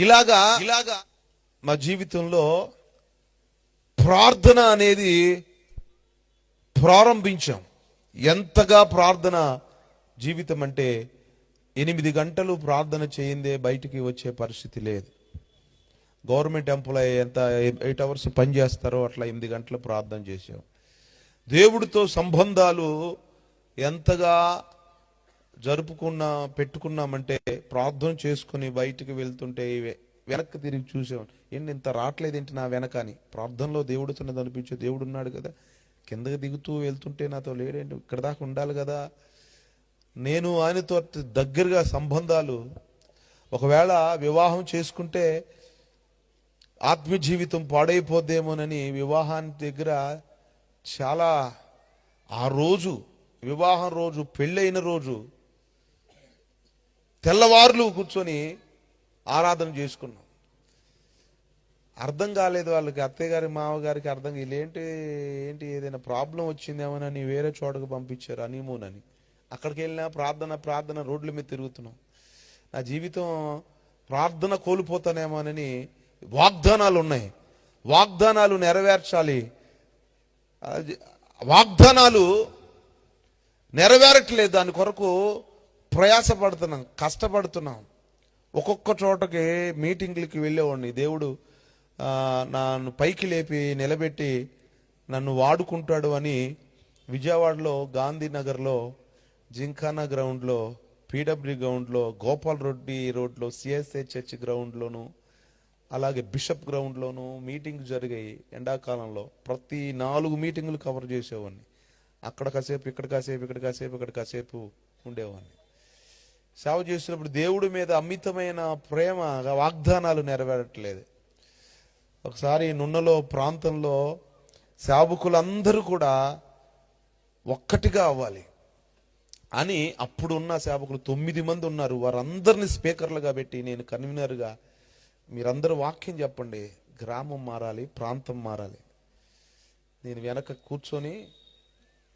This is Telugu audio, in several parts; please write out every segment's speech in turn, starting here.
ఇలాగా మా జీవితంలో ప్రార్థన అనేది ప్రారంభించాం. ఎంతగా ప్రార్థన జీవితం అంటే 8 గంటలు ప్రార్థన చేయిందే బయటికి వచ్చే పరిస్థితి లేదు. గవర్నమెంట్ ఎంప్లాయీ ఎంత 8 అవర్స్ పని చేస్తారో అట్లా 8 గంటలు ప్రార్థన చేసాం. దేవుడితో సంబంధాలు ఎంతగా పెట్టుకున్నామంటే ప్రార్థన చేసుకుని బయటికి వెళ్తుంటే వెనక్కి తిరిగి చూసాం, ఏంటి ఇంత రావట్లేదేంటి నా వెనక అని. ప్రార్థనలో దేవుడితో అనిపించే దేవుడు ఉన్నాడు కదా, కిందకి దిగుతూ వెళ్తుంటే నాతో లేడేంటి, ఇక్కడ దాకా ఉండాలి కదా. నేను ఆయనతో దగ్గరగా సంబంధాలు, ఒకవేళ వివాహం చేసుకుంటే ఆత్మీయ జీవితం పాడైపోద్దేమోనని వివాహానికి దగ్గర చాలా, ఆ రోజు వివాహం రోజు, పెళ్ళైన రోజు తెల్లవారులు కూర్చొని ఆరాధన చేసుకున్నాం. అర్థం కాలేదు వాళ్ళకి, అత్తయ్య గారి మామగారికి అర్థం ఏంటి ఏదైనా ప్రాబ్లం వచ్చిందేమోనని వేరే చోటకు పంపించారు హనీమూన్ అని. అక్కడికి వెళ్ళినా ప్రార్థన రోడ్ల మీద తిరుగుతున్నాం. నా జీవితం ప్రార్థన కోల్పోతానేమోనని వాగ్దానాలు ఉన్నాయి, వాగ్దానాలు నెరవేర్చాలి, వాగ్దానాలు నెరవేరట్లేదు. దాని కొరకు ప్రయాసపడుతున్నాం, కష్టపడుతున్నాం. ఒక్కొక్క చోటకి మీటింగ్లకి వెళ్ళేవాడిని. దేవుడు నన్ను పైకి లేపి నిలబెట్టి నన్ను వాడుకుంటాడు అని విజయవాడలో గాంధీనగర్లో, జింఖానా గ్రౌండ్లో, పీడబ్ల్యూ గ్రౌండ్లో, గోపాల్ రెడ్డి రోడ్లో, సిఎస్ఐ చర్చ్ గ్రౌండ్లోను, అలాగే బిషప్ గ్రౌండ్లోను మీటింగ్ జరిగాయి. ఎండాకాలంలో ప్రతి 4 మీటింగులు కవర్ చేసేవాడిని. అక్కడ కాసేపు, ఇక్కడ కాసేపు, ఇక్కడ కాసేపు, ఇక్కడ కాసేపు ఉండేవాడిని. సేవ చేసినప్పుడు దేవుడి మీద అమితమైన ప్రేమ, వాగ్దానాలు నెరవేరట్లేదు. ఒకసారి నున్నలో ప్రాంతంలో సేవకులందరూ కూడా ఒక్కటిగా అవ్వాలి అని, అప్పుడున్న సేవకులు 9 మంది ఉన్నారు. వారందరినీ స్పీకర్లుగా పెట్టి నేను కన్వీనర్గా, మీరందరూ వాక్యం చెప్పండి, గ్రామం మారాలి, ప్రాంతం మారాలి. నేను వెనక కూర్చొని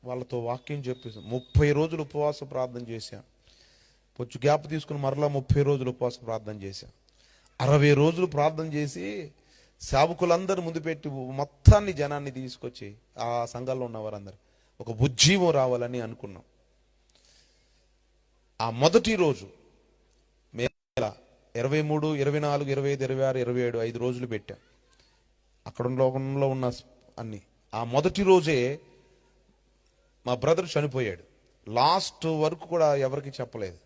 వాళ్ళతో వాక్యం చెప్పేసి 30 రోజులు ఉపవాస ప్రార్థన చేశాను. కొంచెం గ్యాప్ తీసుకుని మరలా 30 రోజులు ఉపవాస ప్రార్థన చేశాను. 60 రోజులు ప్రార్థన చేసి సేవకులందరూ ముందు పెట్టి మొత్తాన్ని జనాన్ని తీసుకొచ్చి ఆ సంఘాల్లో ఉన్న వారందరూ ఒక ఉజ్జీవం రావాలని అనుకున్నాం. ఆ మొదటి రోజు మే 23, 24, 25, 26, 27 5 రోజులు పెట్టాం. అక్కడ లోకంలో ఉన్న అన్ని. ఆ మొదటి రోజే మా బ్రదర్ చనిపోయాడు. లాస్ట్ వరకు కూడా ఎవరికి చెప్పలేదు.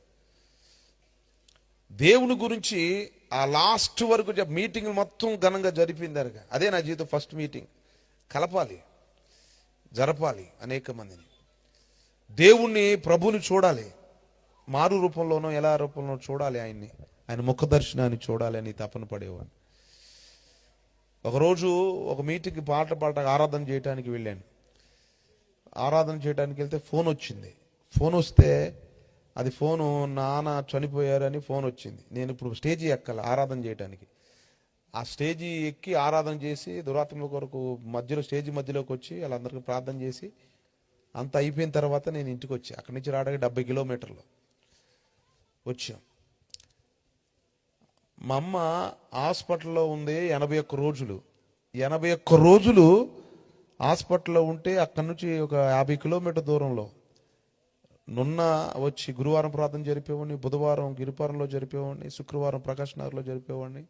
దేవుని గురించి ఆ లాస్ట్ వరకు మీటింగ్ మొత్తం ఘనంగా జరిపింది. అదే నా జీవితం ఫస్ట్ మీటింగ్. కలపాలి, జరపాలి అనేక మందిని. దేవుణ్ణి, ప్రభుని చూడాలి, మారు రూపంలోనో ఎలా రూపంలో చూడాలి, ఆయన్ని, ఆయన ముఖ దర్శనాన్ని చూడాలి అని తపన పడేవాడిని. ఒకరోజు ఒక మీటింగ్కి పాట ఆరాధన చేయడానికి వెళ్ళాను. ఆరాధన చేయడానికి వెళ్తే ఫోన్ వచ్చింది. ఫోన్ వస్తే అది ఫోను నాన్న చనిపోయారని ఫోన్ వచ్చింది. నేను ఇప్పుడు స్టేజీ ఎక్కాలి ఆరాధన చేయడానికి. ఆ స్టేజీ ఎక్కి ఆరాధన చేసి దురాత్మల కొరకు మధ్యలో, స్టేజీ మధ్యలోకి వచ్చి వాళ్ళందరికీ ప్రార్థన చేసి అంత అయిపోయిన తర్వాత నేను ఇంటికి వచ్చి, అక్కడి నుంచి రావడానికి 70 కిలోమీటర్లు వచ్చాం. మా అమ్మ హాస్పిటల్లో ఉంది 81 రోజులు. 81 రోజులు హాస్పిటల్లో ఉంటే అక్కడి నుంచి ఒక 50 కిలోమీటర్ దూరంలో నున్న వచ్చి గురువారం ప్రార్థన జరిపేవాడిని, బుధవారం గిరిపురంలో జరిపేవాడిని, శుక్రవారం ప్రకాష్ నగర్లో జరిపేవాడిని,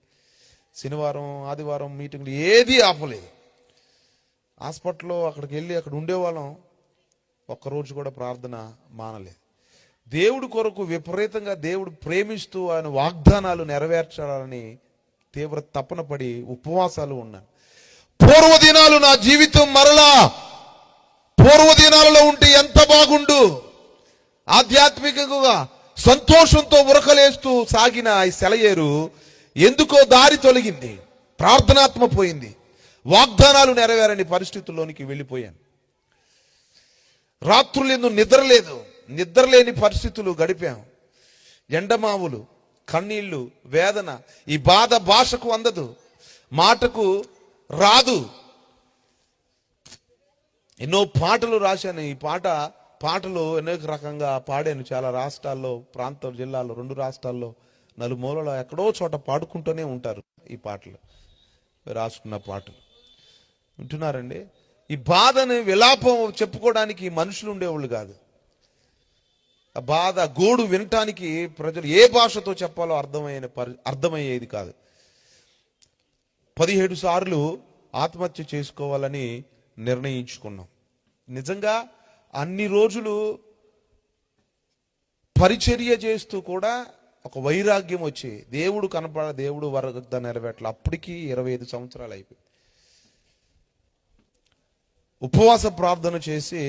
శనివారం ఆదివారం మీటింగ్లు ఏది ఆపలేదు. హాస్పిటల్లో అక్కడికి వెళ్ళి అక్కడ ఉండేవాళ్ళం. ఒక్కరోజు కూడా ప్రార్థన మానలేదు. దేవుడి కొరకు విపరీతంగా దేవుడు ప్రేమిస్తూ ఆయన వాగ్దానాలు నెరవేర్చాలని తీవ్ర తపన పడి ఉపవాసాలు ఉన్నాను. పూర్వదినాలు, నా జీవితం మరలా పూర్వదినాలలో ఉంటే ఎంత బాగుండు. ఆధ్యాత్మికంగా సంతోషంతో ఉరకలేస్తూ సాగిన ఈ సెలయేరు ఎందుకో దారి తొలగింది, ప్రార్థనాత్మ పోయింది, వాగ్దానాలు నెరవేరని పరిస్థితుల్లోనికి వెళ్ళిపోయాను. రాత్రులు నిద్రలేని పరిస్థితులు గడిపాం. ఎండమావులు, కన్నీళ్లు, వేదన. ఈ బాధ భాషకు అందదు, మాటకు రాదు. ఎన్నో పాటలు రాశాను. ఈ పాటలు అనేక రకంగా పాడాను. చాలా రాష్ట్రాల్లో, జిల్లాల్లో, 2 రాష్ట్రాల్లో నలుమూలలో ఎక్కడో చోట పాడుకుంటూనే ఉంటారు ఈ పాటలు, రాసుకున్న పాటలు వింటున్నారండి. ఈ బాధని విలాపం చెప్పుకోవడానికి మనుషులు ఉండేవాళ్ళు కాదు. ఆ బాధ గోడు వినటానికి ప్రజలు ఏ భాషతో చెప్పాలో అర్థమయ్యేది కాదు. 17 సార్లు ఆత్మహత్య చేసుకోవాలని నిర్ణయించుకున్నాం. నిజంగా అన్ని రోజులు పరిచర్య చేస్తూ కూడా ఒక వైరాగ్యం వచ్చి దేవుడు వరద నెరవేట్ల. అప్పటికి 25 సంవత్సరాలు అయిపోయి ఉపవాస ప్రార్థన చేసి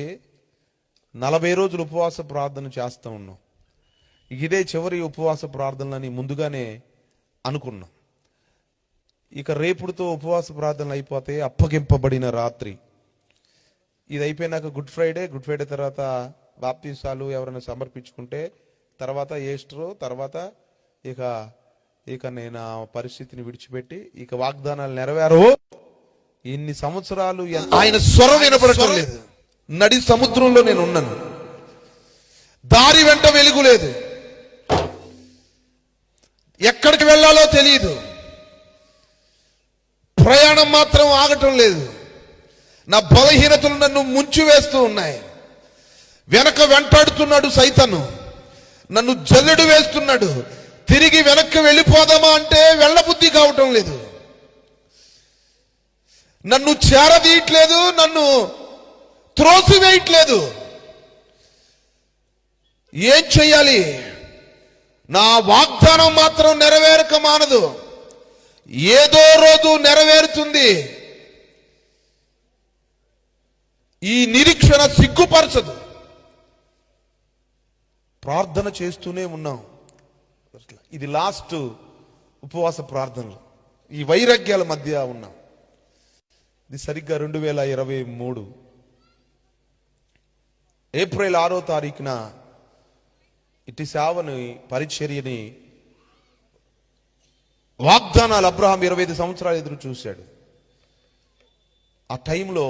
40 రోజులు ఉపవాస ప్రార్థన చేస్తూ ఉన్నాం. ఇదే చివరి ఉపవాస ప్రార్థనలని ముందుగానే అనుకున్నాం. ఇక రేపుడుతో ఉపవాస ప్రార్థనలు అయిపోతే అప్పగింపబడిన రాత్రి. ఇది అయిపోయినాక గుడ్ ఫ్రైడే తర్వాత బాప్తీసాలు ఎవరైనా సమర్పించుకుంటే తర్వాత ఈస్టర్, తర్వాత ఇక నేను ఆ పరిస్థితిని విడిచిపెట్టి ఇక వాగ్దానాలు నెరవేరవు. ఇన్ని సంవత్సరాలు ఆయన స్వరం వినపడటం లేదు. నడి సముద్రంలో నేను ఉన్నాను, దారి వెంట వెలుగు లేదు, ఎక్కడికి వెళ్ళాలో తెలియదు, ప్రయాణం మాత్రం ఆగటం లేదు. నా బలహీనతలు నన్ను ముంచి వేస్తూ ఉన్నాయి. వెనక వెంటాడుతున్నాడు సైతాను, నన్ను జల్లెడు వేస్తున్నాడు. తిరిగి వెనక్కి వెళ్ళిపోదామా అంటే వెళ్ళబుద్ధి కావటం లేదు. నన్ను చేరదీయట్లేదు, నన్ను త్రోసివేయట్లేదు. ఏం చెయ్యాలి? నా వాగ్దానం మాత్రం నెరవేరక మానదు. ఏదో రోజు నెరవేరుతుంది. ఈ నిరీక్షణ సిగ్గుపరచదు. ప్రార్థన చేస్తూనే ఉన్నాం. ఇది లాస్ట్ ఉపవాస ప్రార్థనలు. ఈ వైరాగ్యాల మధ్య ఉన్నాం. ఇది సరిగ్గా 2023 ఏప్రిల్ 6వ తారీఖున ఇటు సేవని పరిచర్యని వాగ్దానాలు అబ్రహాం 25 సంవత్సరాలు ఎదురు చూశాడు. ఆ టైంలో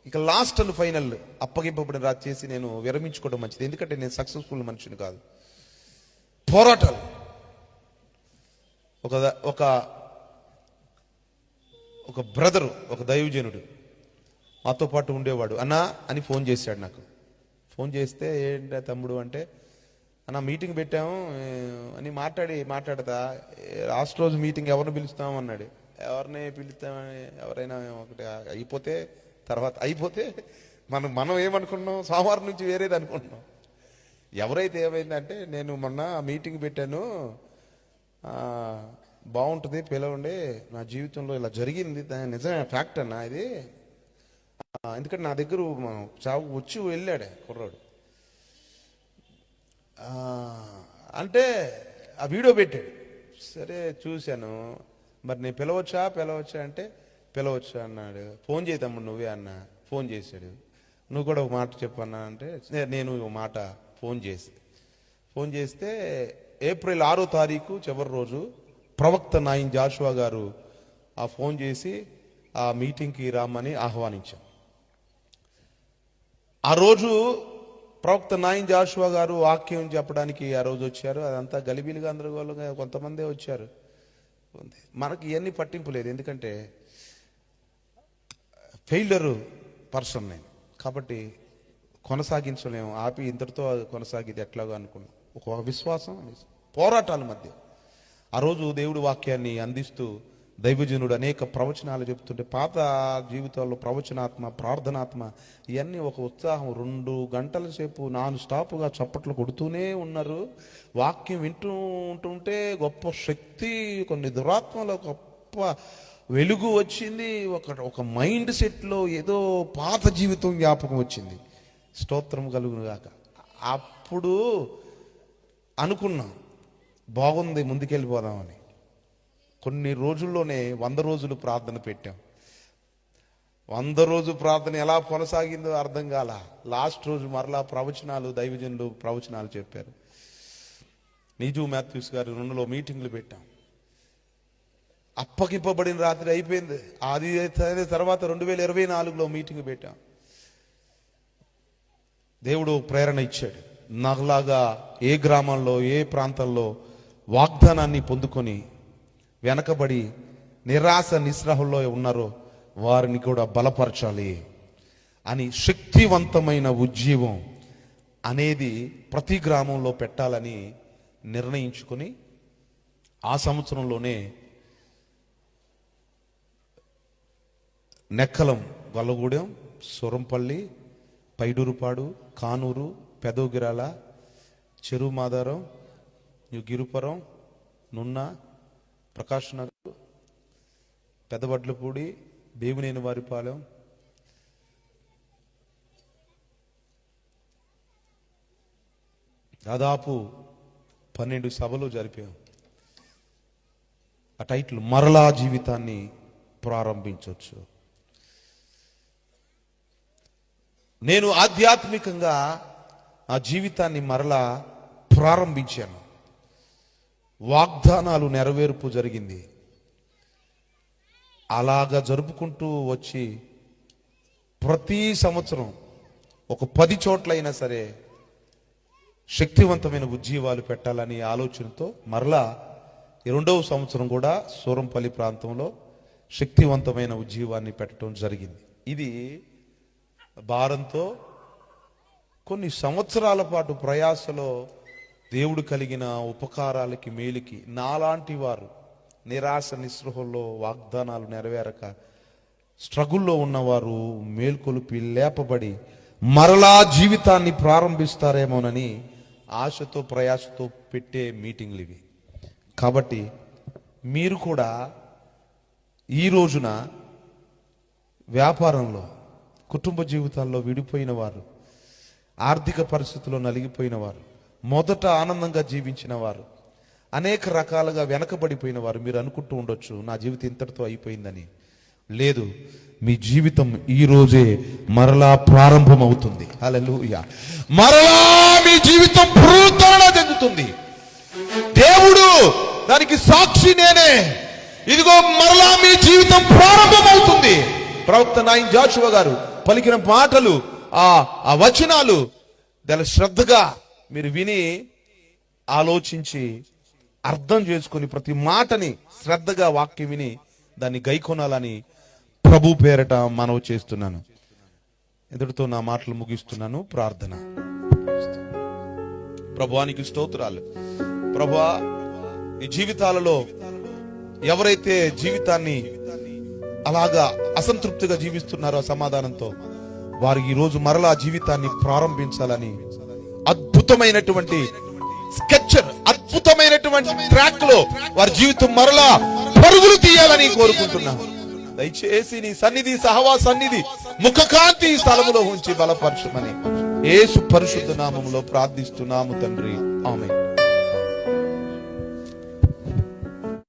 ఇక లాస్ట్ అండ్ ఫైనల్ అప్పగింపబడిన రాత్రి చేసి నేను విరమించుకోవడం మంచిది. ఎందుకంటే నేను సక్సెస్ఫుల్ మనిషిని కాదు. పోరాటాలు. ఒక బ్రదరు, ఒక దైవజనుడు మాతో పాటు ఉండేవాడు. అన్నా అని ఫోన్ చేశాడు నాకు. ఫోన్ చేస్తే ఏంటా తమ్ముడు అంటే, అన్న మీటింగ్ పెట్టాము అని మాట్లాడతా లాస్ట్ రోజు మీటింగ్ ఎవరిని పిలుస్తాము అన్నాడు. ఎవరిని పిలుస్తామని, ఎవరైనా ఒకటి అయిపోతే మనం ఏమనుకున్నాం, సోమవారం నుంచి వేరేది అనుకుంటున్నాం. ఎవరైతే ఏమైందంటే, నేను మొన్న మీటింగ్ పెట్టాను, బాగుంటుంది పిలవండి, నా జీవితంలో ఇలా జరిగింది, నిజమే ఫ్యాక్ట్ అన్నా ఇది. ఎందుకంటే నా దగ్గర వచ్చి వెళ్ళాడే కుర్రాడు. అంటే ఆ వీడియో పెట్టాడు. సరే చూశాను. మరి నేను పిలవచ్చా అంటే పిలవచ్చు అన్నాడు. ఫోన్ చేయి తమ్ముడు నువ్వే అన్నా. ఫోన్ చేశాడు. నువ్వు కూడా ఒక మాట చెప్పన్నా అంటే నేను ఒక మాట ఫోన్ చేస్తే ఏప్రిల్ 6వ తారీఖు చివరి రోజు ప్రవక్త నాయన్ జాషువా గారు ఆ ఫోన్ చేసి ఆ మీటింగ్కి రామని ఆహ్వానించాం. ఆ రోజు ప్రవక్త నాయన్ జాషువా గారు వాక్యం చెప్పడానికి ఆ రోజు వచ్చారు. అదంతా గలిబిలి గందరగోళంగా కొంతమందే వచ్చారు. మనకి ఇవన్నీ పట్టింపు లేదు, ఎందుకంటే ఫెయిల్యూర్ పర్సన్ నేను కాబట్టి కొనసాగించలేము. ఆపి ఇంతటితో కొనసాగిది ఎట్లాగో అనుకున్నాం. ఒక విశ్వాసం పోరాటాల మధ్య ఆ రోజు దేవుడి వాక్యాన్ని అందిస్తూ దైవజనుడు అనేక ప్రవచనాలు చెప్తుంటే, పాత జీవితాల్లో ప్రవచనాత్మ, ప్రార్థనాత్మ ఇవన్నీ ఒక ఉత్సాహం. 2 గంటల సేపు నాన్ స్టాప్గా చప్పట్లు కొడుతూనే ఉన్నారు. వాక్యం వింటూ ఉంటుంటే గొప్ప శక్తి, కొన్ని దురాత్మలో గొప్ప వెలుగు వచ్చింది. ఒక మైండ్ సెట్లో ఏదో పాత జీవితం జ్ఞాపకం వచ్చింది. స్తోత్రం కలుగును గాక. అప్పుడు అనుకున్నాం బాగుంది, ముందుకెళ్ళిపోదామని. కొన్ని రోజుల్లోనే 100 రోజులు ప్రార్థన పెట్టాం. 100 రోజు ప్రార్థన ఎలా కొనసాగిందో అర్థం కాల. లాస్ట్ రోజు మరలా ప్రవచనాలు, దైవజనులు ప్రవచనాలు చెప్పారు. నీజు మాథ్యూస్ గారు 2లో మీటింగ్లు పెట్టాం. అప్పగింపబడిన రాత్రి అయిపోయింది. అది తర్వాత 2024లో మీటింగ్ పెట్టాం. దేవుడు ప్రేరణ ఇచ్చాడు. నాకులాగా ఏ గ్రామంలో, ఏ ప్రాంతంలో వాగ్దానాన్ని పొందుకొని వెనకబడి నిరాశ నిస్పృహల్లో ఉన్నారో వారిని కూడా బలపరచాలి అని శక్తివంతమైన ఉజ్జీవం అనేది ప్రతి గ్రామంలో పెట్టాలని నిర్ణయించుకొని ఆ సంవత్సరంలోనే నెక్కలం, గొల్లగూడెం, సూరంపల్లి, పైడూరుపాడు, కానూరు, పెదోగిరాల, చెరుమాధారం, గిరుపురం, నున్న, ప్రకాష్ నగర్, పెదవడ్లపూడి, భీమినేని వారిపాలెం, దాదాపు 12 సభలు జరిపాం. ఆ టైటిల్ మరలా జీవితాన్ని ప్రారంభించవచ్చు. నేను ఆధ్యాత్మికంగా ఆ జీవితాన్ని మరలా ప్రారంభించాను. వాగ్దానాలు నెరవేర్పు జరిగింది. అలాగా జరుపుకుంటూ వచ్చి ప్రతి సంవత్సరం ఒక 10 చోట్లైనా సరే శక్తివంతమైన ఉజ్జీవాలు పెట్టాలని ఆలోచనతో మరలా 2వ సంవత్సరం కూడా సూరంపల్లి ప్రాంతంలో శక్తివంతమైన ఉజ్జీవాన్ని పెట్టడం జరిగింది. ఇది భారంతో కొన్ని సంవత్సరాల పాటు ప్రయాసలో దేవుడు కలిగిన ఉపకారాలకి మేలుకి నాలాంటి వారు నిరాశ నిస్పృహల్లో వాగ్దానాలు నెరవేరక స్ట్రగుల్లో ఉన్నవారు మేల్కొలిపి లేపబడి మరలా జీవితాన్ని ప్రారంభిస్తారేమోనని ఆశతో ప్రయాసతో పెట్టే మీటింగ్లు ఇవి. కాబట్టి మీరు కూడా ఈ రోజున వ్యాపారంలో, కుటుంబ జీవితాల్లో విడిపోయిన వారు, ఆర్థిక పరిస్థితుల్లో నలిగిపోయిన వారు, మొదట ఆనందంగా జీవించిన వారు, అనేక రకాలుగా వెనకబడిపోయిన వారు మీరు అనుకుంటూ ఉండొచ్చు నా జీవితం ఇంతటితో అయిపోయిందని. లేదు, మీ జీవితం ఈ రోజే మరలా ప్రారంభమవుతుంది. హల్లెలూయా. మరలా మీ జీవితం పునరుద్ధరణ చెందుతుంది. దేవుడు దానికి సాక్షి నేనే. ఇదిగో మరలా మీ జీవితం ప్రారంభమవుతుంది. ప్రవక్త నాయన జాషువా గారు పలికిన మాటలు, ఆ వచనాలు దాని శ్రద్ధగా మీరు విని ఆలోచించి అర్థం చేసుకుని ప్రతి మాటని శ్రద్ధగా వాక్యం విని దాన్ని గైకొనాలని ప్రభు పేరట మనవి చేస్తున్నాను. ఎదుటితో నా మాటలు ముగిస్తున్నాను. ప్రార్థన. ప్రభువానికి స్తోత్రాలు. ప్రభువా, ఈ జీవితాలలో ఎవరైతే జీవితాన్ని అలాగా అసంతృప్తిగా జీవిస్తున్నారో సమాధానంతో, వారు ఈ రోజు మరలా జీవితాన్ని ప్రారంభించాలని అద్భుతమైనటువంటి స్కెచర్, అద్భుతమైనటువంటి ట్రాక్ లో వారి జీవితం మరలా పరుగులు తీయాలని కోరుకుంటున్నాను. దయచేసి నీ సన్నిధి, సహవా సన్నిధి, ముఖకాంతి ఈ స్థలములో ఉంచి బలపరచమని యేసు పరిశుద్ధ నామములో ప్రార్థిస్తున్నాము తండ్రి. ఆమేన్.